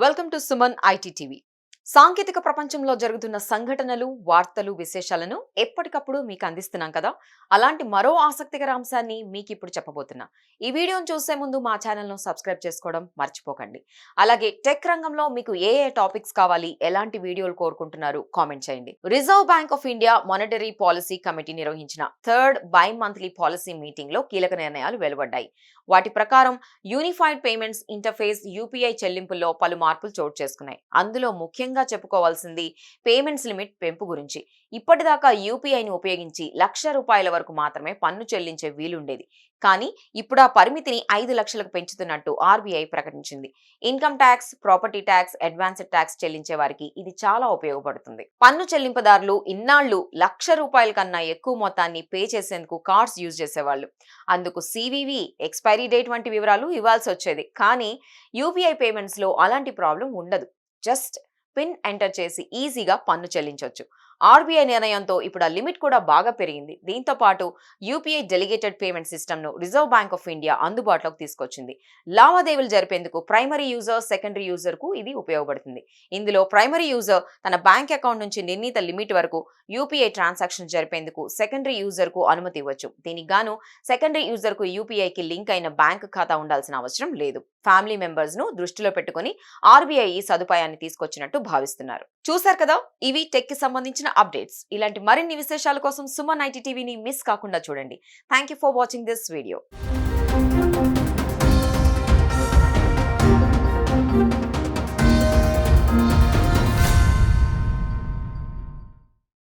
Welcome to Suman IT TV. సాంకేతిక ప్రపంచంలో జరుగుతున్న సంఘటనలు, వార్తలు, విశేషాలను ఎప్పటికప్పుడు మీకు అందిస్తున్నాం కదా. అలాంటి మరో ఆసక్తికర అంశాన్ని మీకు ఇప్పుడు చెప్పబోతున్నా. ఈ వీడియోను చూసే ముందు మా ఛానల్ను సబ్స్క్రైబ్ చేసుకోవడం మర్చిపోకండి. అలాగే టెక్ రంగంలో మీకు ఏ టాపిక్స్ కావాలి, ఎలాంటి వీడియోలు కోరుకుంటున్నారు కామెంట్ చేయండి. Reserve bank of India monetary policy committee నిర్వహించిన third bi monthly policy meeting లో కీలక నిర్ణయాలు వెలువడ్డాయి. వాటి ప్రకారం యూనిఫైడ్ పేమెంట్స్ ఇంటర్ఫేస్ యూపీఐ చెల్లింపుల్లో పలు మార్పులు చోటు చేసుకున్నాయి. అందులో ముఖ్యంగా చెప్పుకోవాల్సింది పేమెంట్స్ లిమిట్ పెంపు గురించి. ఇప్పటిదాకా యూపీఐని ఉపయోగించి ₹1,00,000 వరకు మాత్రమే పన్ను చెల్లించే వీలుండేది. కానీ ఇప్పుడు ఆ పరిమితిని 5 లక్షలకు పెంచుతున్నట్టు ఆర్బీఐ ప్రకటించింది. Income tax, property tax, advanced tax చెల్లించే వారికి ఇది చాలా ఉపయోగపడుతుంది. పన్ను చెల్లింపుదారులు ఇన్నాళ్లు ₹1,00,000 కన్నా ఎక్కువ మొత్తాన్ని పే చేసేందుకు కార్డ్స్ యూజ్ చేసేవాళ్ళు. అందుకు సివివి, ఎక్స్పైరీ డేట్ వంటి వివరాలు ఇవ్వాల్సి వచ్చేది. కానీ యూపీఐ పేమెంట్స్ లో అలాంటి ప్రాబ్లం ఉండదు. జస్ట్ పిన్ ఎంటర్ చేసి ఈజీగా పన్ను చెల్లించవచ్చు. ఆర్బీఐ నిర్ణయంతో ఇప్పుడు ఆ లిమిట్ కూడా బాగా పెరిగింది. దీంతో పాటు యూపీఐ డెలిగేటెడ్ పేమెంట్ సిస్టమ్ ను రిజర్వ్ బ్యాంక్ ఆఫ్ ఇండియా అందుబాటులోకి తీసుకొచ్చింది. లావాదేవీలు జరిపేందుకు ప్రైమరీ యూజర్, సెకండరీ యూజర్ కు ఇది ఉపయోగపడుతుంది. ఇందులో ప్రైమరీ యూజర్ తన బ్యాంక్ అకౌంట్ నుంచి నిర్ణీత లిమిట్ వరకు యూపీఐ ట్రాన్సాక్షన్ జరిపేందుకు సెకండరీ యూజర్ కు అనుమతి ఇవ్వచ్చు. దీనికి గాను సెకండరీ యూజర్ కు యూపీఐకి లింక్ అయిన బ్యాంక్ ఖాతా ఉండాల్సిన అవసరం లేదు. ఫ్యామిలీ మెంబర్స్ ను దృష్టిలో పెట్టుకుని ఆర్బీఐ ఈ సదుపాయాన్ని తీసుకొచ్చినట్టు భావిస్తున్నారు. చూశారు కదా, ఇవి టెక్ కి సంబంధించిన అప్డేట్స్. ఇలాంటి మరిన్ని విశేషాల కోసం సుమన్ ఐటీ టీవీని మిస్ కాకుండా చూడండి. Thank you for watching this video.